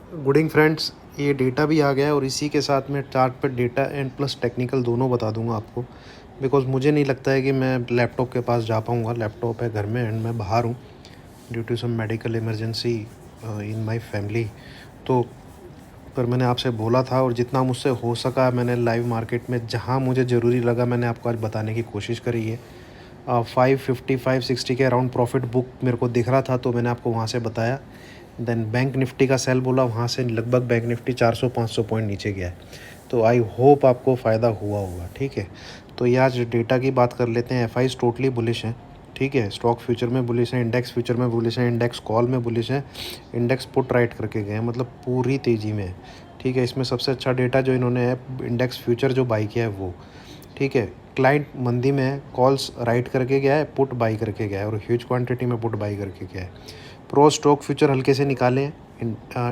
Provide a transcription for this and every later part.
Good evening friends, ये data भी आ गया है और इसी के साथ मैं चार्ट पर डेटा एंड प्लस टेक्निकल दोनों बता दूंगा आपको। बिकॉज़ मुझे नहीं लगता है कि मैं लैपटॉप के पास जा पाऊंगा। लैपटॉप है घर में एंड मैं बाहर हूँ due to some medical emergency in my family. तो पर मैंने आपसे बोला था और जितना मुझसे हो सका मैंने लाइव मार्केट में जहाँ मुझे ज़रूरी लगा मैंने आपको आज बताने की कोशिश करी है। 550 560 के अराउंड प्रॉफिट बुक मेरे को दिख रहा था तो मैंने आपको वहाँ से बताया। देन बैंक निफ्टी का सेल बोला, वहाँ से लगभग बैंक निफ्टी 400-500 पॉइंट नीचे गया है। तो आई होप आपको फ़ायदा हुआ होगा। ठीक है, तो ये आज डेटा की बात कर लेते हैं। एफआईज टोटली बुलिश हैं। ठीक है, स्टॉक फ्यूचर में बुलिश है, इंडेक्स फ्यूचर में बुलिश है, इंडेक्स कॉल में बुलिश है, इंडेक्स पुट राइट करके गए हैं, मतलब पूरी तेज़ी में है। ठीक है, इसमें सबसे अच्छा डेटा जो इन्होंने है इंडेक्स फ्यूचर जो बाई किया है वो। ठीक है, क्लाइंट मंदी में है, कॉल्स राइट करके गया है, पुट बाई करके गया है और ह्यूज क्वांटिटी में पुट बाई करके गया है। प्रो स्टॉक फ्यूचर हल्के से निकाले हैं,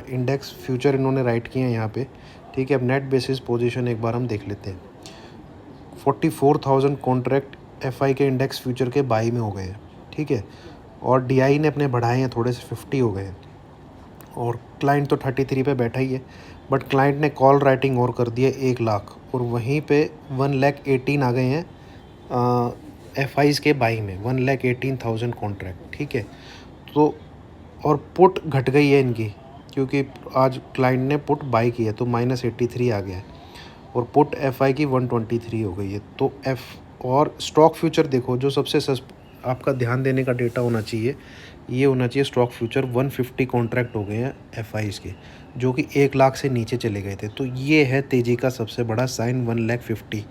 इंडेक्स फ्यूचर इन्होंने राइट किए हैं यहाँ पे। ठीक है, अब नेट बेसिस पोजीशन एक बार हम देख लेते हैं। 44,000 कॉन्ट्रैक्ट एफआई के इंडेक्स फ्यूचर के बाई में हो गए हैं। ठीक है, और डीआई ने अपने बढ़ाए हैं थोड़े से, 50 हो गए हैं और क्लाइंट तो 33 पे बैठा ही है। बट क्लाइंट ने कॉल राइटिंग और कर दिया 1 लाख और वहीं पे 1,18,000 आ गए हैं एफ आईज़ के बाई में, 1,18,000 कॉन्ट्रैक्ट। ठीक है, तो और पुट घट गई है इनकी क्योंकि आज क्लाइंट ने पुट बाई की है तो -83 आ गया है और पुट एफ आई की 123 हो गई है। तो एफ और स्टॉक फ्यूचर देखो, जो सबसे आपका ध्यान देने का डेटा होना चाहिए, ये होना चाहिए स्टॉक फ्यूचर 150 कॉन्ट्रैक्ट हो गए हैं एफ आईज़ के, जो कि 1 लाख से नीचे चले गए थे। तो ये है तेज़ी का सबसे बड़ा साइन, 1,50,000।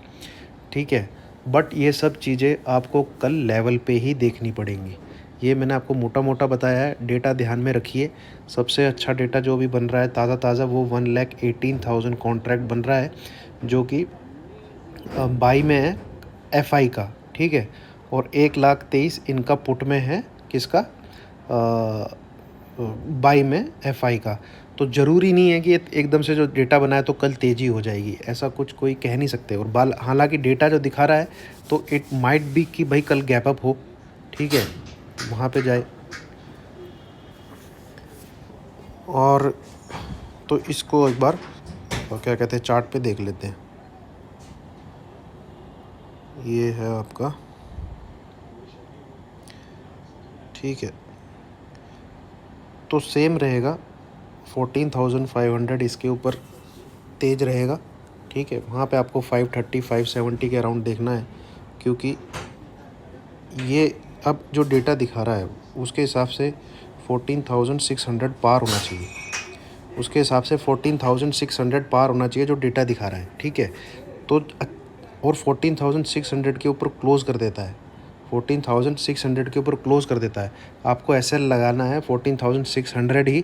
ठीक है, बट ये सब चीज़ें आपको कल लेवल पे ही देखनी पड़ेंगी। ये मैंने आपको मोटा मोटा बताया है, डेटा ध्यान में रखिए। सबसे अच्छा डेटा जो अभी बन रहा है ताज़ा वो 1,18,000 कॉन्ट्रैक्ट बन रहा है, जो कि बाई में है एफआई का। ठीक है, और 1,23,000 इनका पुट में है, किसका, बाई में एफआई का। तो ज़रूरी नहीं है कि एकदम से जो डेटा बनाया तो कल तेज़ी हो जाएगी, ऐसा कुछ कोई कह नहीं सकते। और हालांकि डेटा जो दिखा रहा है तो इट माइट बी कि भाई कल गैप अप हो। ठीक है, वहाँ पे जाए और तो इसको एक बार क्या कहते हैं चार्ट पे देख लेते हैं। ये है आपका, ठीक है, तो सेम रहेगा 14,500 इसके ऊपर तेज रहेगा। ठीक है, वहाँ पे आपको 530 570 के अराउंड देखना है, क्योंकि ये अब जो डेटा दिखा रहा है उसके हिसाब से 14,600 पार होना चाहिए। उसके हिसाब से 14,600 पार होना चाहिए जो डेटा दिखा रहा है। ठीक है, तो और 14,600 के ऊपर क्लोज़ कर देता है, 14,600 के ऊपर क्लोज़ कर देता है। आपको एसएल लगाना है 14,600 ही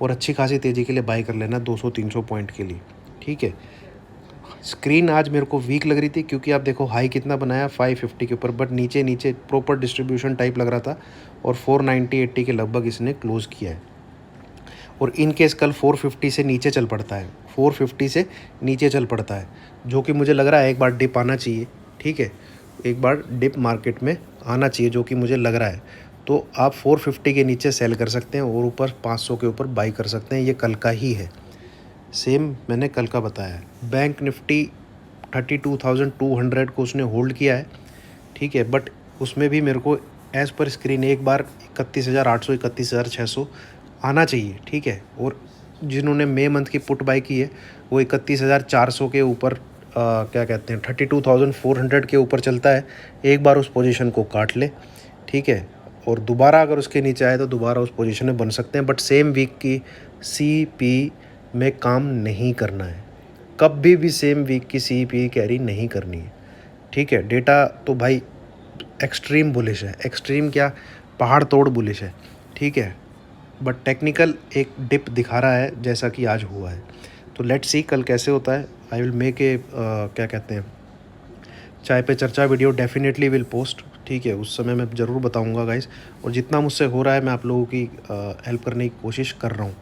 और अच्छी खासी तेज़ी के लिए बाई कर लेना 200-300 पॉइंट के लिए। ठीक है, स्क्रीन आज मेरे को वीक लग रही थी क्योंकि आप देखो हाई कितना बनाया 550 के ऊपर, बट नीचे नीचे प्रॉपर डिस्ट्रीब्यूशन टाइप लग रहा था और 490-80 के लगभग इसने क्लोज़ किया है। और इन केस कल 450 से नीचे चल पड़ता है, 450 से नीचे चल पड़ता है, जो कि मुझे लग रहा है एक बार डिप आना चाहिए। ठीक है, एक बार डिप मार्केट में आना चाहिए, जो कि मुझे लग रहा है। तो आप 450 के नीचे सेल कर सकते हैं और ऊपर 500 के ऊपर बाई कर सकते हैं। ये कल का ही है, सेम मैंने कल का बताया है। बैंक निफ्टी 32,200 को उसने होल्ड किया है। ठीक है, बट उसमें भी मेरे को एज़ पर स्क्रीन एक बार 31,800 31,600 आना चाहिए। ठीक है, और जिन्होंने मई मंथ की पुट बाई की है वो 31,400 के ऊपर क्या कहते हैं 32,400 के ऊपर चलता है, एक बार उस पोजीशन को काट ले। ठीक है, और दोबारा अगर उसके नीचे आए तो दोबारा उस पोजीशन में बन सकते हैं, बट सेम वीक की सी पी में काम नहीं करना है, कभी भी सेम वीक की सी पी कैरी नहीं करनी है। ठीक है, डेटा तो भाई एक्सट्रीम बुलिश है, एक्सट्रीम क्या, पहाड़ तोड़ बुलिश है। ठीक है, बट टेक्निकल एक डिप दिखा रहा है जैसा कि आज हुआ है। तो लेट्स सी कल कैसे होता है। आई विल मेक ए क्या कहते हैं चाय पे चर्चा वीडियो, डेफिनेटली विल पोस्ट। ठीक है, उस समय मैं ज़रूर बताऊंगा गाइस, और जितना मुझसे हो रहा है मैं आप लोगों की हेल्प करने की कोशिश कर रहा हूँ।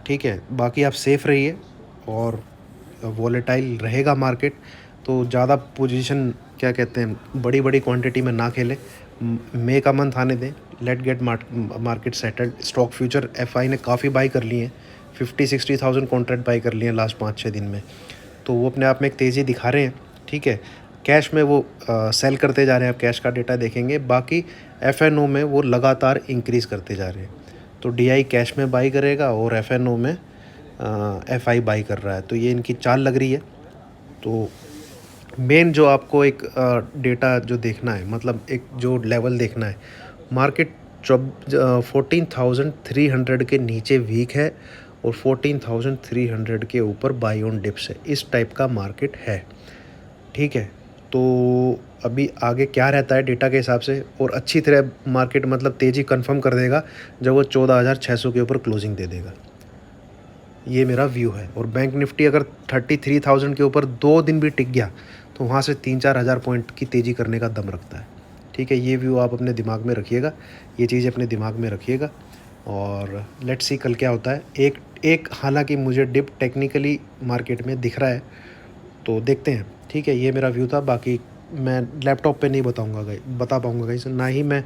ठीक है, बाकी आप सेफ़ रहिए और वॉलेटाइल रहेगा मार्केट, तो ज़्यादा पोजीशन क्या कहते हैं बड़ी बड़ी क्वांटिटी में ना खेलें। मई का मंथ आने दें, let get market settled. Stock future FI ने काफ़ी बाई कर लिए हैं 50-60 थाउजेंड कॉन्ट्रैक्ट बाई कर लिए लास्ट 5-6 दिन में, तो वो अपने आप में एक तेज़ी दिखा रहे हैं। ठीक है, कैश में वो सेल करते जा रहे हैं, आप कैश का डेटा देखेंगे। बाकी एफ.एन.ओ में वो लगातार इंक्रीज़ करते जा रहे हैं। तो डी.आई कैश में बाई करेगा और एफ.एन.ओ में एफ.आई बाई कर रहा है, तो ये इनकी चाल लग रही है। तो मेन जो आपको एक डेटा जो देखना है, मतलब एक जो लेवल देखना है, मार्केट 14,300 के नीचे वीक है और 14,300 के ऊपर बाई ऑन डिप्स है, इस टाइप का मार्केट है। ठीक है, तो अभी आगे क्या रहता है डेटा के हिसाब से, और अच्छी तरह मार्केट मतलब तेज़ी कंफर्म कर देगा जब वो 14,600 के ऊपर क्लोजिंग दे देगा। ये मेरा व्यू है। और बैंक निफ्टी अगर 33,000 के ऊपर 2 दिन भी टिक गया तो वहाँ से 3-4 हज़ार पॉइंट की तेज़ी करने का दम रखता है। ठीक है, ये व्यू आप अपने दिमाग में रखिएगा, ये चीज़ अपने दिमाग में रखिएगा, और लेट्स सी कल क्या होता है। एक हालांकि मुझे डिप टेक्निकली मार्केट में दिख रहा है, तो देखते हैं। ठीक है, ये मेरा व्यू था। बाकी मैं लैपटॉप पे नहीं बता पाऊँगा गाइस, ना ही मैं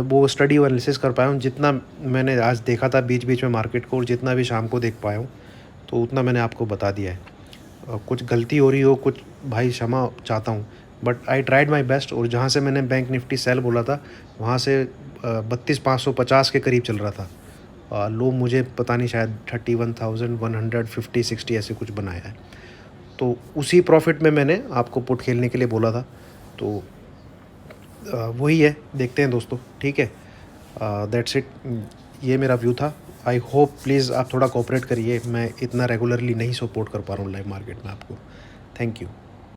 वो स्टडी और एनालिसिस कर पाया हूँ। जितना मैंने आज देखा था बीच बीच में मार्केट को, और जितना भी शाम को देख पाया हूँ, तो उतना मैंने आपको बता दिया है। कुछ गलती हो रही हो, कुछ भाई क्षमा चाहता हूँ, but I tried my best. और जहाँ से मैंने बैंक निफ्टी सेल बोला था, वहाँ से 32,550 के करीब चल रहा था। लो मुझे पता नहीं, शायद 31,150-60 ऐसे कुछ बनाया है। तो उसी प्रॉफिट में मैंने आपको पुट खेलने के लिए बोला था। तो वही है, देखते हैं दोस्तों। ठीक है, दैट्स इट, ये मेरा व्यू था। आई होप प्लीज़ आप थोड़ा कोऑपरेट करिए, मैं इतना रेगुलरली नहीं सपोर्ट कर पा रहा हूँ लाइव मार्केट में आपको। Thank you.